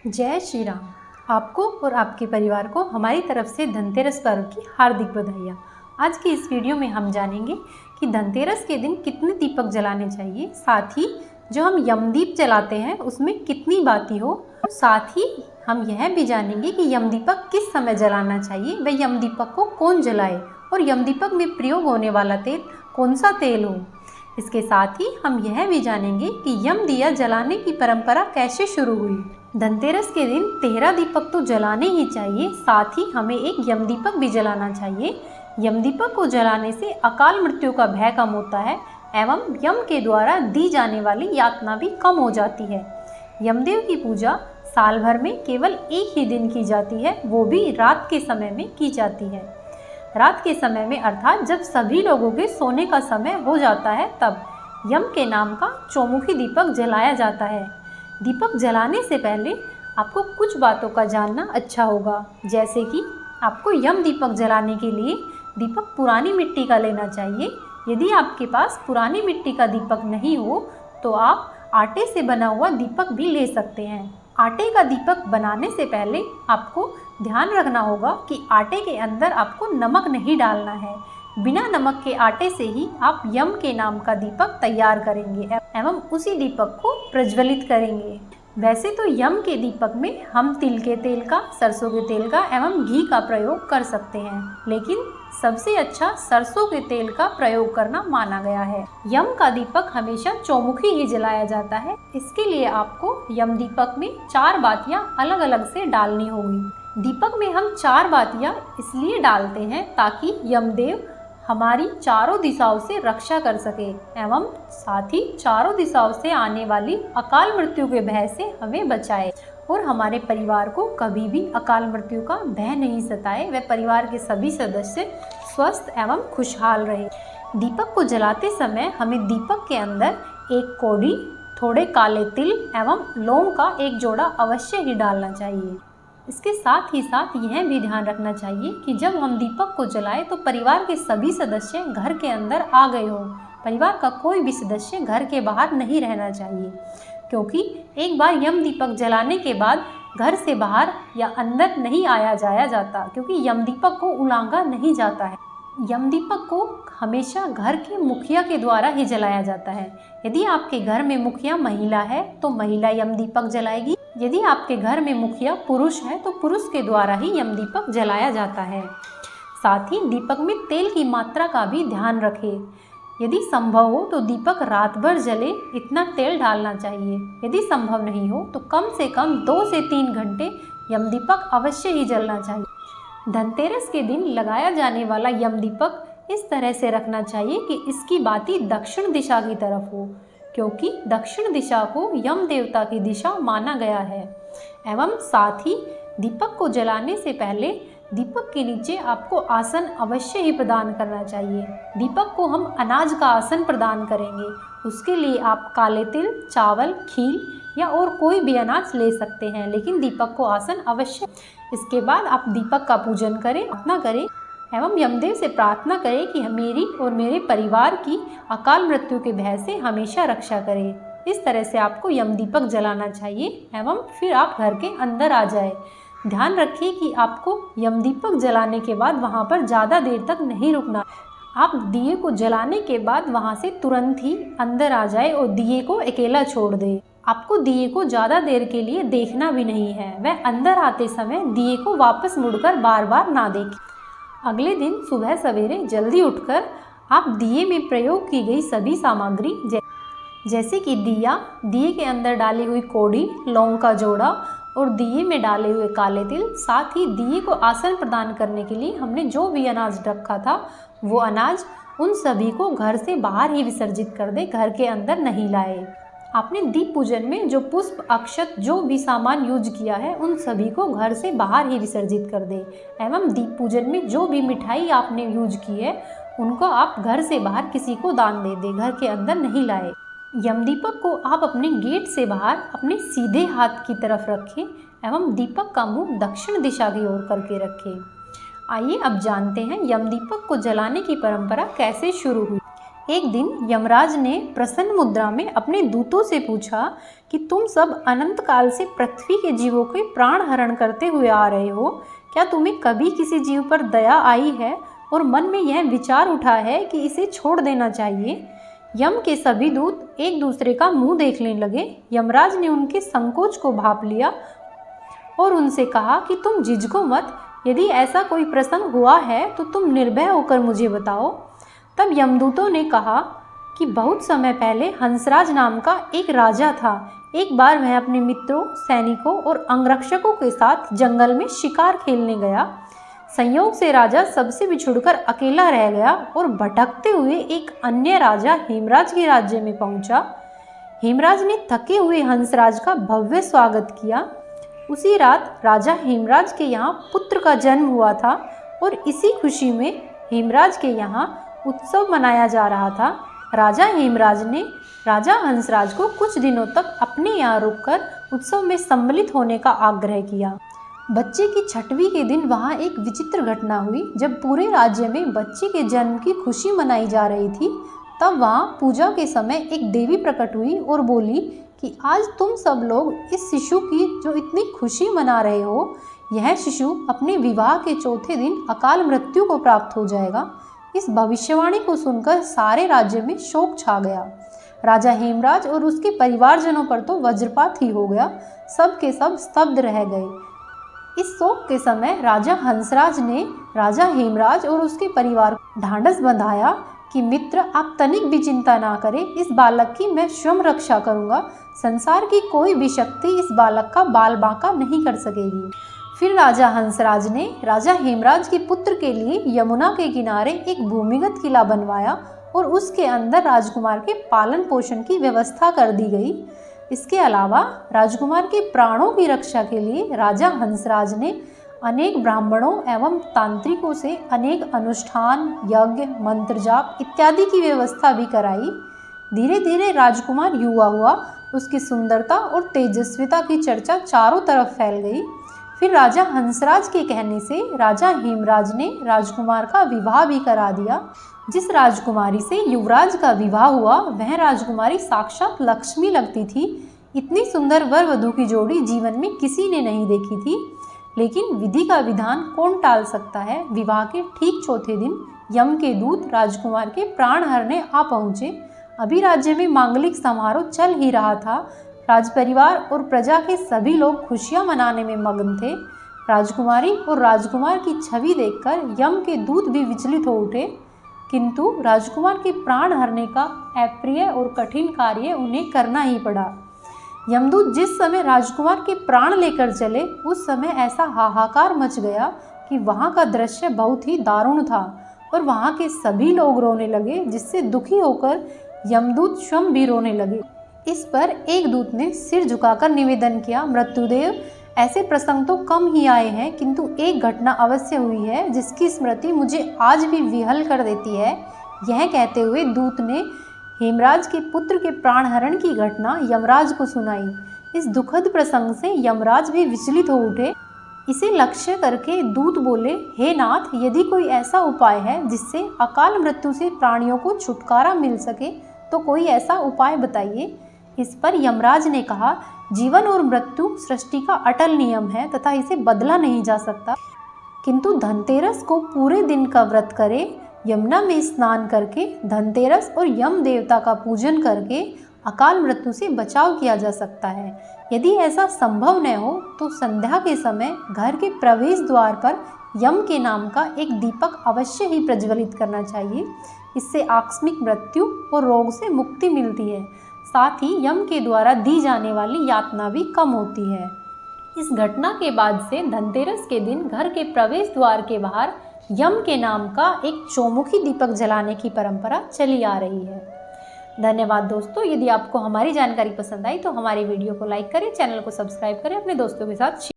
जय श्री राम। आपको और आपके परिवार को हमारी तरफ से धनतेरस पर्व की हार्दिक बधाइयाँ। आज की इस वीडियो में हम जानेंगे कि धनतेरस के दिन कितने दीपक जलाने चाहिए, साथ ही जो हम यमदीप जलाते हैं उसमें कितनी बाती हो। साथ ही हम यह भी जानेंगे कि यमदीपक किस समय जलाना चाहिए, वह यमदीपक को कौन जलाए और यमदीपक में प्रयोग होने वाला तेल कौन सा तेल हो। इसके साथ ही हम यह भी जानेंगे कि यम दिया जलाने की परंपरा कैसे शुरू हुई। धनतेरस के दिन 13 दीपक तो जलाने ही चाहिए, साथ ही हमें एक यमदीपक भी जलाना चाहिए। यमदीपक को जलाने से अकाल मृत्यु का भय कम होता है एवं यम के द्वारा दी जाने वाली यातना भी कम हो जाती है। यमदेव की पूजा साल भर में केवल एक ही दिन की जाती है, वो भी रात के समय में की जाती है। रात के समय में अर्थात जब सभी लोगों के सोने का समय हो जाता है, तब यम के नाम का चौमुखी दीपक जलाया जाता है। दीपक जलाने से पहले आपको कुछ बातों का जानना अच्छा होगा, जैसे कि आपको यम दीपक जलाने के लिए दीपक पुरानी मिट्टी का लेना चाहिए। यदि आपके पास पुरानी मिट्टी का दीपक नहीं हो तो आप आटे से बना हुआ दीपक भी ले सकते हैं। आटे का दीपक बनाने से पहले आपको ध्यान रखना होगा कि आटे के अंदर आपको नमक नहीं डालना है। बिना नमक के आटे से ही आप यम के नाम का दीपक तैयार करेंगे एवं उसी दीपक को प्रज्वलित करेंगे। वैसे तो यम के दीपक में हम तिल के तेल का, सरसों के तेल का एवं घी का प्रयोग कर सकते हैं, लेकिन सबसे अच्छा सरसों के तेल का प्रयोग करना माना गया है। यम का दीपक हमेशा चौमुखी ही जलाया जाता है। इसके लिए आपको यम दीपक में 4 बातियां अलग अलग से डालनी होगी। दीपक में हम 4 बातियां इसलिए डालते हैं ताकि यमदेव हमारी चारों दिशाओं से रक्षा कर सके एवं साथ ही चारों दिशाओं से आने वाली अकाल मृत्यु के भय से हमें बचाए और हमारे परिवार को कभी भी अकाल मृत्यु का भय नहीं सताए। व परिवार के सभी सदस्य स्वस्थ एवं खुशहाल रहे। दीपक को जलाते समय हमें दीपक के अंदर एक कौड़ी, थोड़े काले तिल एवं लौंग का एक जोड़ा अवश्य ही डालना चाहिए। इसके साथ ही साथ यह भी ध्यान रखना चाहिए कि जब हम दीपक को जलाएं तो परिवार के सभी सदस्य घर के अंदर आ गए हों। परिवार का कोई भी सदस्य घर के बाहर नहीं रहना चाहिए, क्योंकि एक बार यम दीपक जलाने के बाद घर से बाहर या अंदर नहीं आया जाया जाता, क्योंकि यम दीपक को उलांघा नहीं जाता है। यम दीपक को हमेशा घर के मुखिया के द्वारा ही जलाया जाता है। यदि आपके घर में मुखिया महिला है तो महिला यम दीपक जलाएगी। यदि आपके घर में मुखिया पुरुष है तो पुरुष के द्वारा ही यम दीपक जलाया जाता है। साथ ही दीपक में तेल की मात्रा का भी ध्यान रखें। यदि संभव हो तो दीपक रात भर जले इतना तेल डालना चाहिए। यदि संभव नहीं हो तो कम से कम 2 से 3 घंटे यम दीपक अवश्य ही जलना चाहिए। धनतेरस के दिन लगाया जाने वाला यम दीपक इस तरह से रखना चाहिए कि इसकी बाती दक्षिण दिशा की तरफ हो, क्योंकि दक्षिण दिशा को यम देवता की दिशा माना गया है। एवं साथ ही दीपक को जलाने से पहले दीपक के नीचे आपको आसन अवश्य ही प्रदान करना चाहिए। दीपक को हम अनाज का आसन प्रदान करेंगे, उसके लिए आप काले तिल, चावल, खील या और कोई भी अनाज ले सकते हैं, लेकिन दीपक को आसन अवश्य। इसके बाद आप दीपक का पूजन करें, प्रार्थना करें एवं यमदेव से प्रार्थना करें कि मेरी और मेरे परिवार की अकाल मृत्यु के भय से हमेशा रक्षा करें। इस तरह से आपको यम दीपक जलाना चाहिए एवं फिर आप घर के अंदर आ जाए। ध्यान रखिए कि आपको यम दीपक जलाने के बाद वहाँ पर ज़्यादा देर तक नहीं रुकना। आप दिए को जलाने के बाद वहाँ से तुरंत ही अंदर आ जाए और दिए को अकेला छोड़ दे। आपको दिए को ज़्यादा देर के लिए देखना भी नहीं है। वह अंदर आते समय दिए को वापस मुड़कर बार बार ना देखें। अगले दिन सुबह सवेरे जल्दी उठकर आप दिए में प्रयोग की गई सभी सामग्री जैसे कि दिया, दिए के अंदर डाली हुई कौड़ी, लौंग का जोड़ा और दिए में डाले हुए काले तिल, साथ ही दिए को आसन प्रदान करने के लिए हमने जो भी अनाज रखा था वो अनाज, उन सभी को घर से बाहर ही विसर्जित कर दे, घर के अंदर नहीं लाए। आपने दीप पूजन में जो पुष्प, अक्षत, जो भी सामान यूज किया है उन सभी को घर से बाहर ही विसर्जित कर दे एवं दीप पूजन में जो भी मिठाई आपने यूज की है उनको आप घर से बाहर किसी को दान दे दे, घर के अंदर नहीं लाए। यम दीपक को आप अपने गेट से बाहर अपने सीधे हाथ की तरफ रखें एवं दीपक का मुंह दक्षिण दिशा की ओर करके रखें। आइए अब जानते हैं यम दीपक को जलाने की परंपरा कैसे शुरू हुई। एक दिन यमराज ने प्रसन्न मुद्रा में अपने दूतों से पूछा कि तुम सब अनंत काल से पृथ्वी के जीवों के प्राण हरण करते हुए आ रहे हो, क्या तुम्हें कभी किसी जीव पर दया आई है और मन में यह विचार उठा है कि इसे छोड़ देना चाहिए? यम के सभी दूत एक दूसरे का मुंह देखने लगे। यमराज ने उनके संकोच को भांप लिया और उनसे कहा कि तुम झिझको मत, यदि ऐसा कोई प्रसंग हुआ है तो तुम निर्भय होकर मुझे बताओ। तब यमदूतों ने कहा कि बहुत समय पहले हंसराज नाम का एक राजा था। एक बार वह अपने मित्रों, सैनिकों और अंगरक्षकों के साथ जंगल में शिकार खेलने गया। संयोग से राजा सबसे बिछुड़कर अकेला रह गया और भटकते हुए एक अन्य राजा हेमराज के राज्य में पहुंचा। हेमराज ने थके हुए हंसराज का भव्य स्वागत किया। उसी रात राजा हेमराज के यहाँ पुत्र का जन्म हुआ था और इसी खुशी में हेमराज के यहाँ उत्सव मनाया जा रहा था। राजा हेमराज ने राजा हंसराज को कुछ दिनों तक अपने यहाँ रुककर उत्सव में सम्मिलित होने का आग्रह किया। बच्चे की छठवीं के दिन वहाँ एक विचित्र घटना हुई। जब पूरे राज्य में बच्चे के जन्म की खुशी मनाई जा रही थी, तब वहाँ पूजा के समय एक देवी प्रकट हुई और बोली कि आज तुम सब लोग इस शिशु की जो इतनी खुशी मना रहे हो, यह शिशु अपने विवाह के चौथे दिन अकाल मृत्यु को प्राप्त हो जाएगा। इस भविष्यवाणी को सुनकर सारे राज्य में शोक छा गया। राजा हेमराज और उसके परिवारजनों पर तो वज्रपात ही हो गया। सब के सब स्तब्ध रह गए। इस शोक के समय राजा हंसराज ने राजा हेमराज और उसके परिवार को ढांढस बंधाया कि मित्र, आप तनिक भी चिंता ना करें, इस बालक की मैं स्वयं रक्षा करूंगा। संसार की कोई भी शक्ति इस बालक का बाल बांका नहीं कर सकेगी। फिर राजा हंसराज ने राजा हेमराज के पुत्र के लिए यमुना के किनारे एक भूमिगत किला बनवाया और उसके अंदर राजकुमार के पालन पोषण की व्यवस्था कर दी गई। इसके अलावा राजकुमार के प्राणों की रक्षा के लिए राजा हंसराज ने अनेक ब्राह्मणों एवं तांत्रिकों से अनेक अनुष्ठान, यज्ञ, मंत्र जाप इत्यादि की व्यवस्था भी कराई। धीरे धीरे राजकुमार युवा हुआ। उसकी सुंदरता और तेजस्विता की चर्चा चारों तरफ फैल गई। फिर राजा हंसराज के कहने से राजा हेमराज ने राजकुमार का विवाह भी करा दिया। जिस राजकुमारी से युवराज का विवाह हुआ, वह राजकुमारी साक्षात लक्ष्मी लगती थी। इतनी सुंदर वर वधू की जोड़ी जीवन में किसी ने नहीं देखी थी। लेकिन विधि का विधान कौन टाल सकता है। विवाह के ठीक चौथे दिन यम के दूत राजकुमार के प्राण हरने आ पहुँचे। अभी राज्य में मांगलिक समारोह चल ही रहा था। राजपरिवार और प्रजा के सभी लोग खुशियां मनाने में मग्न थे। राजकुमारी और राजकुमार की छवि देखकर यम के दूत भी विचलित हो उठे, किंतु राजकुमार के प्राण हरने का अप्रिय और कठिन कार्य उन्हें करना ही पड़ा। यमदूत जिस समय राजकुमार के प्राण लेकर चले, उस समय ऐसा हाहाकार मच गया कि वहाँ का दृश्य बहुत ही दारुण था और वहाँ के सभी लोग रोने लगे, जिससे दुखी होकर यमदूत स्वयं भी रोने लगे। इस पर एक दूत ने सिर झुकाकर निवेदन किया, मृत्युदेव, ऐसे प्रसंग तो कम ही आए हैं, किंतु एक घटना अवश्य हुई है जिसकी स्मृति मुझे आज भी विहल कर देती है। यह कहते हुए दूत ने हेमराज के पुत्र के प्राणहरण की घटना यमराज को सुनाई। इस दुखद प्रसंग से यमराज भी विचलित हो उठे। इसे लक्ष्य करके दूत बोले, हे नाथ, यदि कोई ऐसा उपाय है जिससे अकाल मृत्यु से प्राणियों को छुटकारा मिल सके तो कोई ऐसा उपाय बताइए। इस पर यमराज ने कहा, जीवन और मृत्यु सृष्टि का अटल नियम है तथा इसे बदला नहीं जा सकता, किंतु धनतेरस को पूरे दिन का व्रत करे, यमुना में स्नान करके धनतेरस और यम देवता का पूजन करके अकाल मृत्यु से बचाव किया जा सकता है। यदि ऐसा संभव न हो तो संध्या के समय घर के प्रवेश द्वार पर यम के नाम का एक दीपक अवश्य ही प्रज्वलित करना चाहिए। इससे आकस्मिक मृत्यु और रोग से मुक्ति मिलती है। साथ ही यम के द्वारा दी जाने वाली यातना भी कम होती है। इस घटना के बाद से धनतेरस के दिन घर के प्रवेश द्वार के बाहर यम के नाम का एक चौमुखी दीपक जलाने की परंपरा चली आ रही है। धन्यवाद दोस्तों। यदि आपको हमारी जानकारी पसंद आई तो हमारी वीडियो को लाइक करें, चैनल को सब्सक्राइब करें, अपने दोस्तों के साथ